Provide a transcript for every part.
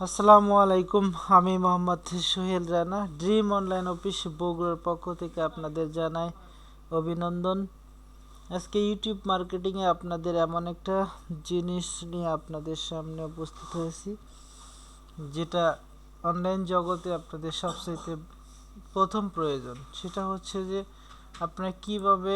আসসালামু আলাইকুম। আমি Mohammad Sohel Rana, dream online office বগুড়ার পক্ষ থেকে আপনাদের জানাই অভিনন্দন। আজকে ইউটিউব মার্কেটিংয়ে আপনাদের এমন একটা জিনিস নিয়ে আপনাদের সামনে উপস্থিত হয়েছি, যেটা অনলাইন জগতে আপনাদের সবচেয়ে প্রথম প্রয়োজন। সেটা হচ্ছে যে আপনারা কিভাবে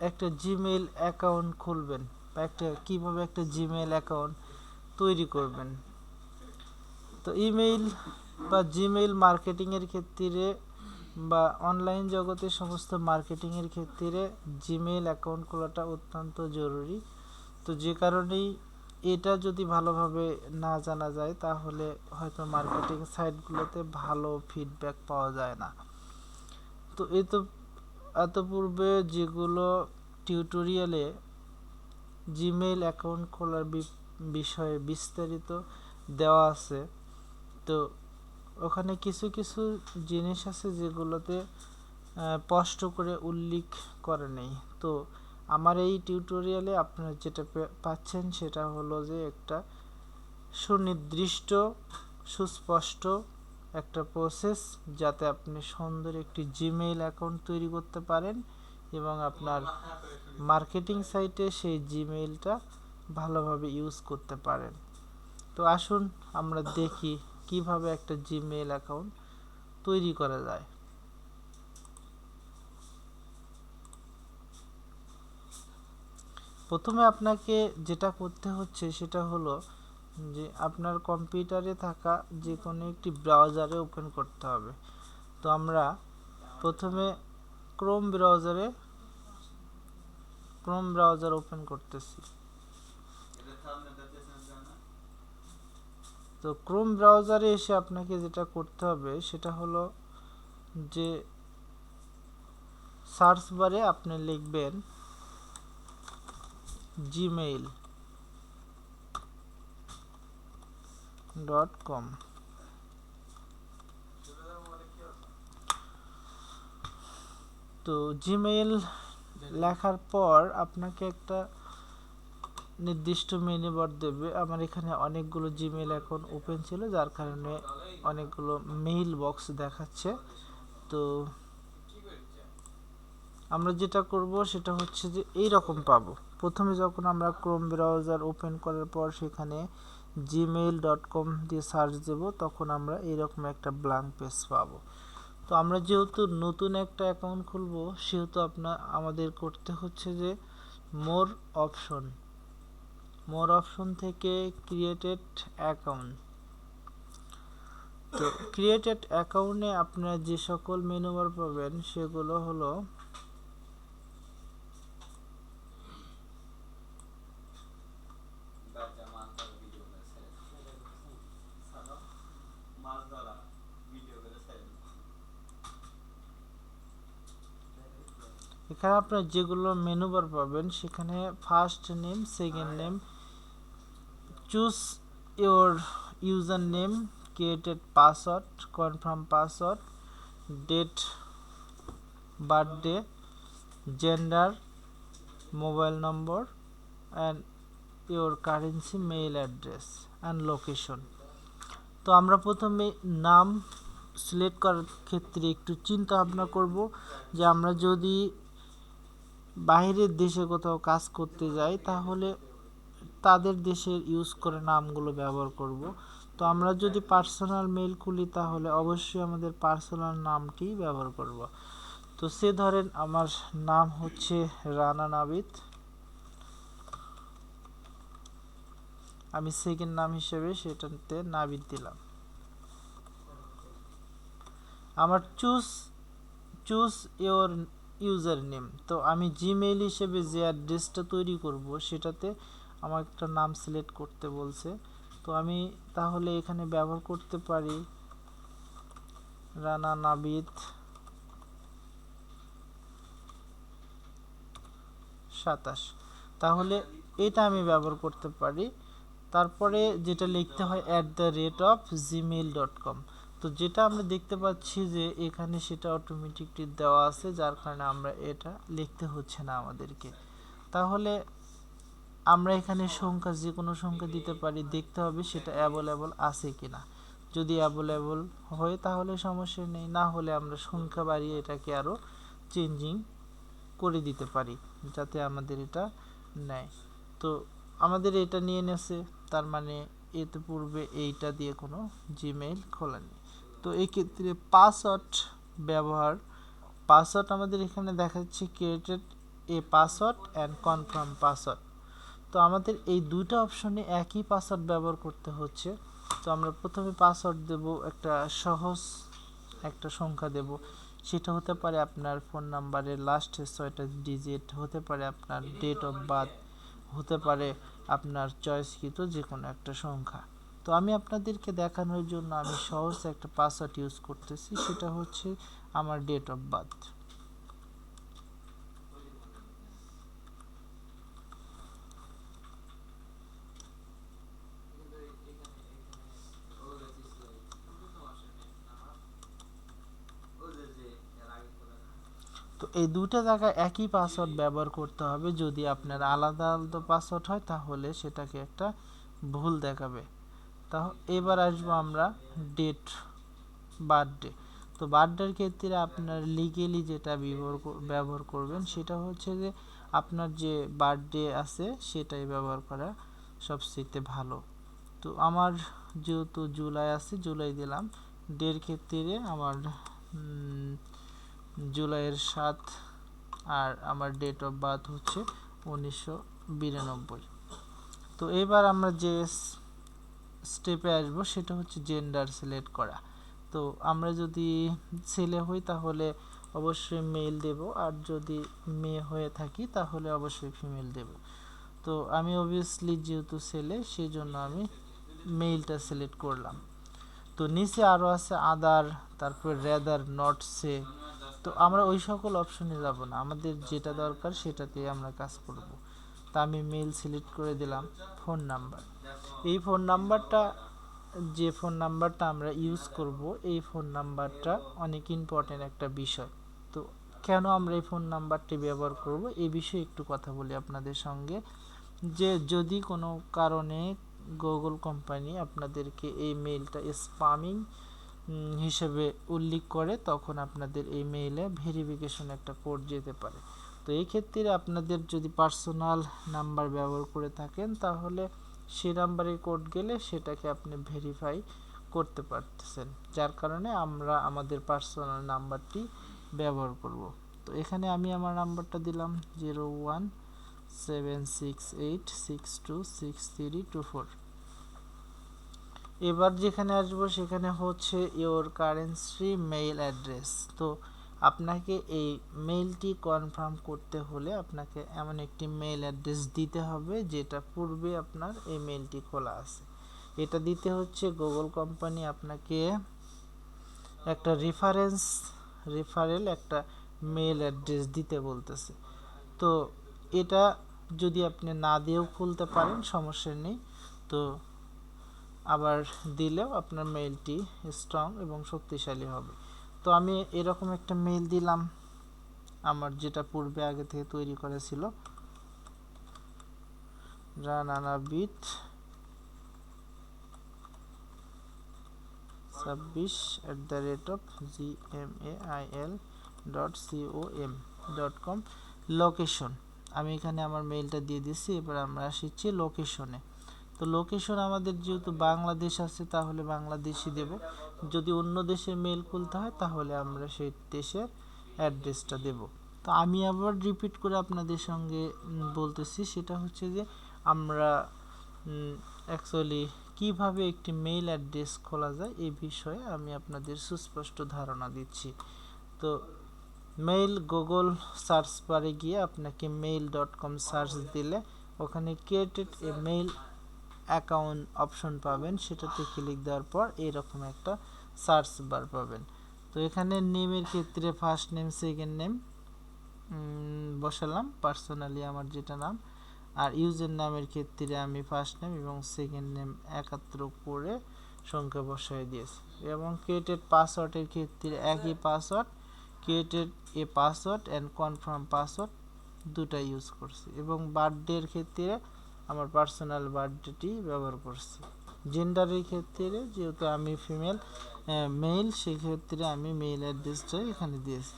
একটা জিমেইল অ্যাকাউন্ট খুলবেন বা কিভাবে একটা জিমেইল অ্যাকাউন্ট তৈরি করবেন। তো ইমেইল বা জিমেইল মার্কেটিংয়ের ক্ষেত্রে বা অনলাইন জগতে সমস্ত মার্কেটিংয়ের ক্ষেত্রে জিমেইল অ্যাকাউন্ট খোলাটা অত্যন্ত জরুরি। তো যে কারণেই এটা যদি ভালোভাবে না জানা যায় তাহলে হয়তো মার্কেটিং সাইটগুলোতে ভালো ফিডব্যাক পাওয়া যায় না। তো এত পূর্বে যেগুলো টিউটোরিয়ালে জিমেইল অ্যাকাউন্ট খোলার বিষয়ে বিস্তারিত দেওয়া আছে, তো ওখানে কিছু কিছু জিনিস আছে যেগুলোতে স্পষ্ট করে উল্লেখ করে নেই। তো আমার এই টিউটোরিয়ালে আপনারা যেটা পাচ্ছেন সেটা হলো যে একটা সুনির্দিষ্ট সুস্পষ্ট একটা প্রসেস, যাতে আপনি সুন্দর একটি জিমেইল অ্যাকাউন্ট তৈরি করতে পারেন এবং আপনার মার্কেটিং সাইটে সেই জিমেইলটা ভালোভাবে ইউজ করতে পারেন। তো আসুন আমরা দেখি কিভাবে একটা জিমেইল অ্যাকাউন্ট তৈরি করা যায়। প্রথমে আপনাকে যেটা করতে হচ্ছে সেটা হলো যে আপনার কম্পিউটারে থাকা যে কোনো একটি ব্রাউজারে ওপেন করতে হবে। তো আমরা প্রথমে ক্রোম ব্রাউজার ওপেন করতেছি। তো ক্রোম ব্রাউজারে এসে আপনাকে যেটা করতে হবে সেটা হলো যে সার্চ বারে আপনি লিখবেন gmail.com। তো জিমেইল লেখার পর আপনাকে একটা নির্দিষ্ট মেনু বার দেবে। আমার এখানে অনেকগুলো জিমেইল অ্যাকাউন্ট ওপেন ছিল, যার কারণে অনেকগুলো মেইল বক্স দেখাচ্ছে। তো আমরা যেটা করব সেটা হচ্ছে যে এই রকম পাবো। প্রথমে যখন আমরা ক্রোম ব্রাউজার ওপেন করার পর সেখানে gmail.com দিয়ে সার্চ দেব, তখন আমরা এইরকম একটা ব্ল্যাঙ্ক পেজ পাবো। তো আমরা যেহেতু নতুন একটা অ্যাকাউন্ট খুলবো, সেহেতু আমাদের করতে হচ্ছে যে মোর অপশন থেকে ক্রিয়েটেড অ্যাকাউন্ট। তো ক্রিয়েটেড অ্যাকাউন্টে আপনারা যে সকল মেনু বার পাবেন সেগুলো হলো এখানে আপনার যেগুলো মেনু বার পাবেন সেখানে first name, second name, choose your user name, created password, confirm password, date birthday, gender, mobile number and your currency, mail address and location. তো আমরা প্রথমে নাম সিলেক্ট করার ক্ষেত্রে একটু চিন্তা ভাবনা করব যে আমরা যদি বাইরের দেশে কোথাও কাজ করতে যাই তাহলে তাদের দেশের ইউজ করে নামগুলো ব্যবহার করব। তো আমরা যদি পার্সোনাল মেইল খুলি তাহলে অবশ্যই আমাদের পার্সোনাল নামটি ব্যবহার করব। তো সে ধরেন আমার নাম হচ্ছে রানা নাবিদ, আমি সেকেন্ড নাম হিসেবে সেটাতে নাবিদ দিলাম। আমার চুজ ইওর ইউজার নেম, তো আমি জিমেইল হিসেবে যে অ্যাড্রেসটা তৈরি করব সেটাতে আমার একটা নাম সিলেক্ট করতে বলছে। তো আমি তাহলে এখানে ব্যবহার করতে পারি রানা নাবিদ 27। তাহলে এটা আমি ব্যবহার করতে পারি। তারপরে যেটা লিখতে হয় @gmail.com। তো যেটা আমরা দেখতে পাচ্ছি যে এখানে সেটা অটোমেটিকলি দেওয়া আছে, যার কারণে আমরা এটা লিখতে হচ্ছে না আমাদেরকে। তাহলে আমরা এখানে সংখ্যা যে কোনো সংখ্যা দিতে পারি, দেখতে হবে সেটা অ্যাভেলেবল আছে কিনা। যদি অ্যাভেলেবল হয় তাহলে সমস্যা নেই, না হলে আমরা সংখ্যা বাড়িয়ে এটাকে আরও চেঞ্জিং করে দিতে পারি যাতে আমাদের এটা নেয়। তো আমাদের এটা নিয়ে নেছে, তার মানে এতে পূর্বে এইটা দিয়ে কোনো জিমেইল খোলা নেই। তো এই ক্ষেত্রে পাসওয়ার্ড আমাদের এখানে দেখাচ্ছে created A password and confirm password. তো আমাদের এই দুটো অপশনে একই পাসওয়ার্ড ব্যবহার করতে হচ্ছে। তো আমরা প্রথমে পাসওয়ার্ড দেব, একটা সহজ একটা সংখ্যা দেব, সেটা হতে পারে আপনার ফোন নাম্বারের লাস্টের 6টা ডিজিট, হতে পারে আপনার ডেট অফ বার্থ, হতে পারে আপনার চয়েসকৃত যে কোনো একটা সংখ্যা। তো আমি আপনাদেরকে দেখানোর জন্য আমি সহজ একটা পাসওয়ার্ড ইউজ করতেছি, সেটা হচ্ছে আমার ডেট অফ বার্থ। তো এই দুটো জায়গায় একই পাসওয়ার্ড ব্যবহার করতে হবে। যদি আপনার আলাদা আলাদা পাসওয়ার্ড হয় তাহলে সেটাকে একটা ভুল দেখাবে। তা এবার আসবো আমরা ডেট, বার্থডে। তো বার্থডের ক্ষেত্রে আপনার লিগেলি যেটা ব্যবহার করবেন সেটা হচ্ছে যে আপনার যে বার্থডে আছে সেটাই ব্যবহার করা সবচেয়ে ভালো। তো আমার যেহেতু জুলাই আছে, জুলাই দিলাম। ডের ক্ষেত্রে আমার জুলাইয়ের 7, আর আমার ডেট অফ বার্থ হচ্ছে 1992। তো এবার আমরা যে স্টেপে আসবো সেটা হচ্ছে জেন্ডার সিলেক্ট করা। তো আমরা যদি ছেলে হই তাহলে অবশ্যই মেল দেব, আর যদি মেয়ে হয়ে থাকি তাহলে অবশ্যই ফিমেল দেব। তো আমি অবভিয়াসলি যেহেতু ছেলে সেই জন্য আমি মেলটা সিলেক্ট করলাম। তো নিচে আরও আছে আদার, তারপর রেদার, নট সে। তো আমরা ওই সকল অপশনে যাব না, আমাদের যেটা দরকার সেটাতে আমরা কাজ করব। তা আমি মেল সিলেক্ট করে দিলাম। ফোন নাম্বার, এই ফোন নাম্বারটা, যে ফোন নাম্বারটা আমরা ইউজ করব এই ফোন নাম্বারটা অনেক ইম্পর্টেন্ট একটা বিষয়। তো কেন আমরা এই ফোন নাম্বারটি ব্যবহার করব এই বিষয়ে একটু কথা বলি আপনাদের সঙ্গে। যে যদি কোনো কারণে গুগল কোম্পানি আপনাদেরকে এই মেইলটা স্প্যামিং হিসেবে উল্লেখ করে, তখন আপনাদের এই মেইলে ভেরিফিকেশন একটা কোড যেতে পারে। তো এই ক্ষেত্রে আপনাদের যদি পার্সোনাল নাম্বার ব্যবহার করে থাকেন তাহলে সেই নাম্বারে কোড গেলে সেটাকে আপনি ভেরিফাই করতে পারতেছেন, যার কারণে আমরা আমাদের পার্সোনাল নাম্বারটি ব্যবহার করব। তো এখানে আমি আমার নাম্বারটা দিলাম 017686263224। এবার যেখানে আসবো সেখানে হচ্ছে ইওর কারেন্সি মেইল অ্যাড্রেস। তো আপনাকে এই মেইলটি কনফার্ম করতে হলে আপনাকে এমন একটি মেইল অ্যাড্রেস দিতে হবে যেটা পূর্বে আপনার এই মেইলটি খোলা আছে। এটা দিতে হচ্ছে গুগল কোম্পানি আপনাকে একটা রেফারেল একটা মেইল অ্যাড্রেস দিতে বলতেছে। তো এটা যদি আপনি না দিয়েও খুলতে পারেন সমস্যা নেই, তো আবার দিলেও আপনার মেইলটি স্ট্রং এবং শক্তিশালী হবে। তো আমি এরকম একটা মেইল দিলাম আমার যেটা পূর্বে আগে থেকে তৈরি করা ছিল, rananaBit26@gmail.com। লোকেশন, আমি এখানে আমার মেইলটা দিয়ে দিচ্ছি। এবার আমরা আসছি লোকেশনে। তো লোকেশন আমাদের যেহেতু বাংলাদেশ আছে তাহলে বাংলাদেশই দেব। যদি অন্য দেশের মেইল খুলতে হয় তাহলে আমরা সেই দেশের অ্যাড্রেসটা দেব। তো আমি আবার রিপিট করে আপনাদের সঙ্গে বলতেছি, সেটা হচ্ছে যে আমরা অ্যাকচুয়ালি কিভাবে একটি মেইল অ্যাড্রেস খোলা যায় এই বিষয়ে আমি আপনাদের সুস্পষ্ট ধারণা দিচ্ছি। তো মেইল গুগল সার্চ বারে গিয়ে আপনাকে mail.com সার্চ দিলে ওখানে ক্রিয়েটেড এ মেইল অ্যাকাউন্ট অপশন পাবেন, সেটাতে ক্লিক দেওয়ার পর এরকম একটা সার্চ বার পাবেন। তো এখানে নেমের ক্ষেত্রে ফার্স্ট নেম সেকেন্ড নেম বসালাম, পার্সোনালি আমার যেটা নাম। আর ইউজার নামের ক্ষেত্রে আমি ফার্স্ট নেম এবং সেকেন্ড নেম একাত্র করে সংখ্যা বসাই দিয়েছি। এবং ক্রিয়েটেড পাসওয়ার্ডের ক্ষেত্রে একই password, created A password and confirm password দুটা ইউজ করছি। এবং বার্থডের ক্ষেত্রে আমার পার্সোনাল বার্থডেটি ব্যবহার করছি। জেন্ডারের ক্ষেত্রে যেহেতু আমি ফিমেল মেল, সেক্ষেত্রে আমি মেল অ্যাড্রেসটা এখানে দিয়েছি।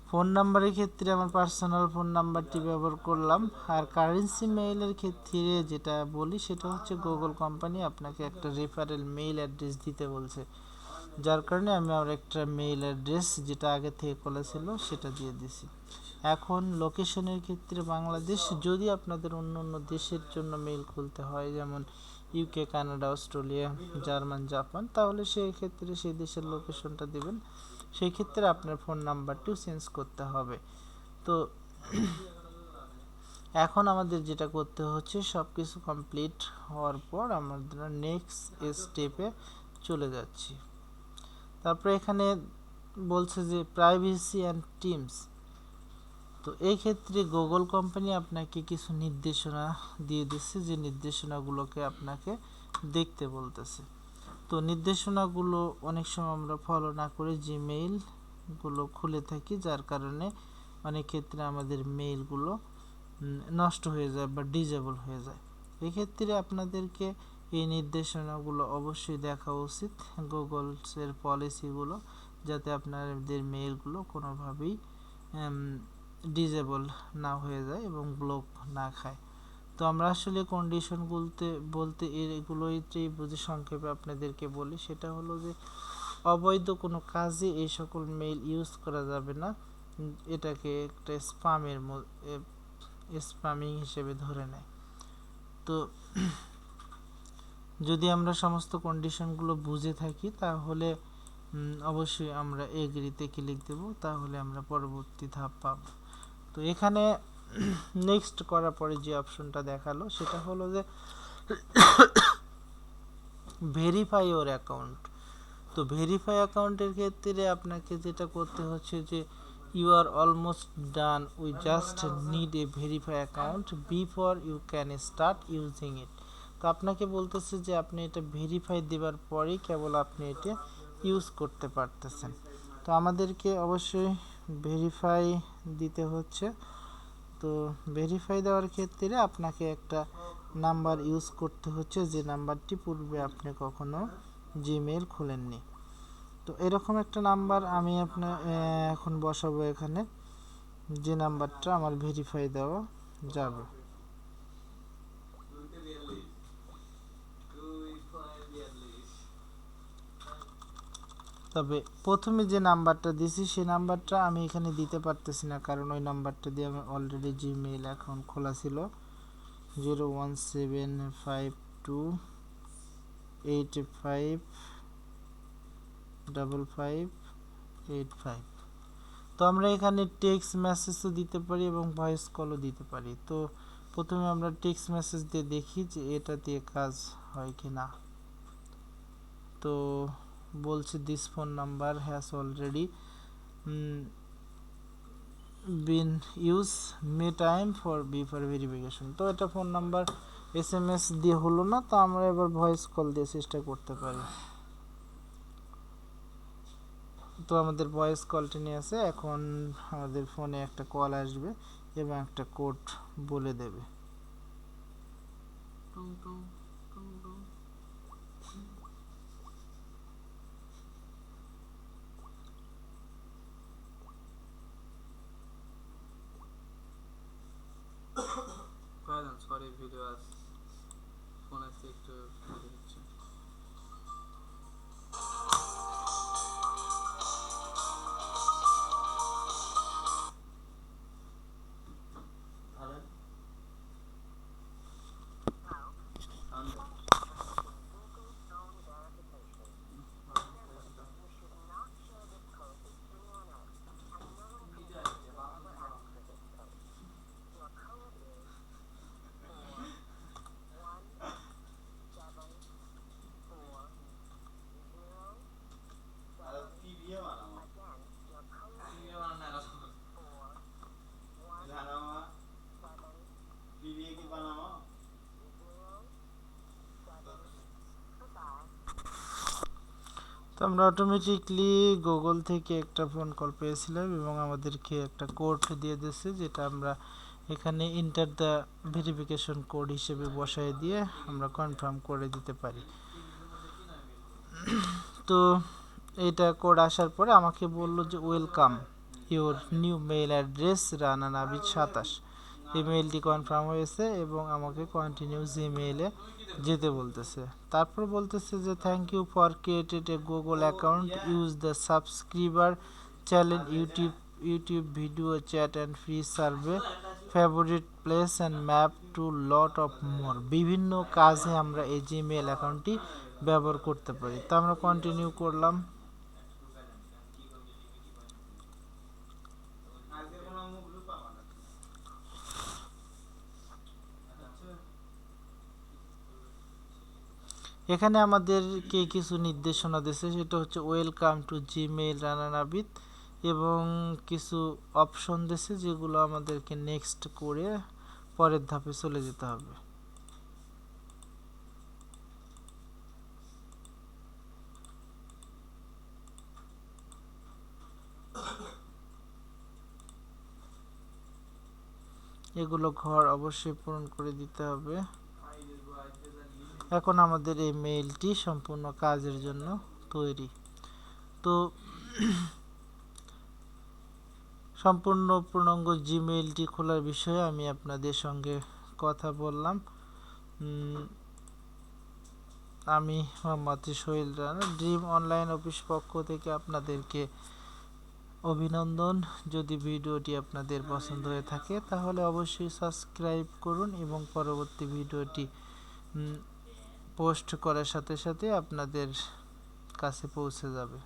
ফোন নাম্বারের ক্ষেত্রে আমার পার্সোনাল ফোন নাম্বারটি ব্যবহার করলাম। আর কারেন্সি মেইলের ক্ষেত্রে যেটা বলি সেটা হচ্ছে গুগল কোম্পানি আপনাকে একটা রেফারেল মেইল অ্যাড্রেস দিতে বলছে, যার কারণে আমি আমার একটা মেইল অ্যাড্রেস যেটা আগে থেকে খোলা ছিল সেটা দিয়ে দিছি। এখন লোকেশনের ক্ষেত্রে বাংলাদেশ, যদি আপনাদের অন্য অন্য দেশের জন্য মেইল খুলতে হয় যেমন UK, Canada, Australia, German, Japan, তাহলে সেই ক্ষেত্রে সেই দেশের লোকেশনটা দিবেন। সেই ক্ষেত্রে আপনার ফোন নাম্বারটিও চেঞ্জ করতে হবে। তো এখন আমাদের যেটা করতে হচ্ছে, সব কিছু কমপ্লিট হওয়ার পর আমরা নেক্সট স্টেপে চলে যাচ্ছি। তারপরে এখানে বলছে যে প্রাইভেসি অ্যান্ড টিমস। তো এই ক্ষেত্রে গুগল কোম্পানি আপনাকে কিছু নির্দেশনা দিয়ে দিচ্ছে, যে নির্দেশনাগুলোকে আপনাকে দেখতে বলতেছে। তো নির্দেশনাগুলো অনেক সময় আমরা ফলো না করে জিমেইলগুলো খুলে থাকি, যার কারণে অনেক ক্ষেত্রে আমাদের মেইলগুলো নষ্ট হয়ে যায় বা ডিজেবল হয়ে যায়। এক্ষেত্রে আপনাদেরকে এই নির্দেশনাগুলো অবশ্যই দেখা উচিত, গুগলসের পলিসিগুলো, যাতে আপনাদের মেইলগুলো কোনোভাবেই ডিজেবল না হয়ে যায় এবং ব্লক না খায়। তো আমরা আসলে কন্ডিশন বলতে এগুলোইতেই বুঝে সংক্ষেপে আপনাদেরকে বলি, সেটা হলো যে অবৈধ কোনো কাজে এই সকল মেইল ইউজ করা যাবে না। এটাকে একটা স্প্যামিং হিসেবে ধরে নেয়। তো যদি আমরা সমস্ত কন্ডিশনগুলো বুঝে থাকি তাহলে অবশ্যই আমরা এগ্রিতে ক্লিক দেব, তাহলে আমরা পরবর্তী ধাপ পাব। তো এখানে নেক্সট করার পরে যে অপশনটা দেখালো সেটা হলো যে ভেরিফাই ইওর অ্যাকাউন্ট। তো ভেরিফাই অ্যাকাউন্টের ক্ষেত্রে আপনাকে যেটা করতে হচ্ছে যে you are almost done, we just need a verify account before you can start using it. তো আপনাকে বলতেছে যে আপনি এটা ভেরিফাই দেওয়ার পরেই কেবল আপনি এটা ইউজ করতে পারতেছেন। তো আমাদেরকে অবশ্যই ভেরিফাই দিতে হচ্ছে। তো ভেরিফাই দেওয়ার ক্ষেত্রে আপনাকে একটা নাম্বার ইউজ করতে হচ্ছে, যে নাম্বারটি পূর্বে আপনি কখনো জিমেইল খোলেননি। তো এরকম একটা নাম্বার আমি এখন বসাবো এখানে, যে নাম্বারটা আমার ভেরিফাই দেওয়া যাবে। তবে প্রথমে যে নাম্বারটা দিছি সেই নাম্বারটা আমি এখানে দিতে পারতেছি না, কারণ ওই নাম্বারটা দিয়ে আমি অলরেডি জিমেইল অ্যাকাউন্ট খোলা ছিল। 01752855585। তো আমরা এখানে টেক্সট মেসেজও দিতে পারি এবং ভয়েস কলও দিতে পারি। তো প্রথমে আমরা টেক্সট মেসেজ দিয়ে দেখি যে এটা দিয়ে কাজ হয় কি না। তো বলছে this phone number has already been use May time for before verification. তো এটা ফোন নাম্বার SMS দিয়ে হলো না, তো আমরা এবার ভয়েস কল দিয়ে চেষ্টা করতে পারি। তো আমাদের ভয়েস কলটি নিয়ে আছে, এখন আমাদের ফোনে একটা কল আসবে এবং একটা কোড বলে দেবে। সরি ভিডিও আস ফোন আসছে একটু হচ্ছে। তো আমরা অটোমেটিকলি গুগল থেকে একটা ফোন কল পেয়েছিলাম এবং আমাদেরকে একটা কোড দিয়ে দিয়েছে, যেটা আমরা এখানে ইন্টার দ্য ভেরিফিকেশন কোড হিসেবে বসায় দিয়ে আমরা কনফার্ম করে দিতে পারি। তো এইটা কোড আসার পরে আমাকে বলল যে welcome your new mail address Rana Nabid 27। ইমেইলটি কনফার্ম হয়েছে এবং আমাকে কন্টিনিউ জিমেইলে যেতে বলতেছে। তারপর বলতেছে যে thank you for created a Google account, use the subscriber channel, YouTube video chat and free survey, favourite place and map to lot of more. বিভিন্ন কাজে আমরা এই জিমেইল অ্যাকাউন্টটি ব্যবহার করতে পারি। তো আমরা কন্টিনিউ করলাম। এখানে আমাদেরকে কিছু নির্দেশনা দিয়েছে, সেটা হচ্ছে welcome to Gmail Rana Nabid, এবং কিছু অপশন দিয়েছে যেগুলো আমাদেরকে নেক্সট করে পরের ধাপে চলে যেতে হবে। এগুলো ঘর অবশ্যই পূরণ করে দিতে হবে। এখন আমাদের এই মেইলটি সম্পূর্ণ কাজের জন্য তৈরি। তো সম্পূর্ণ পূর্ণাঙ্গ জিমেইলটি খোলার বিষয়ে আমি আপনাদের সঙ্গে কথা বললাম। আমি Mohammad Sohel Rana, dream online office পক্ষ থেকে আপনাদেরকে অভিনন্দন। যদি ভিডিওটি আপনাদের পছন্দ হয়ে থাকে তাহলে অবশ্যই সাবস্ক্রাইব করুন এবং পরবর্তী ভিডিওটি পোস্ট করার সাথে সাথে আপনাদের কাছে পৌঁছে যাবে।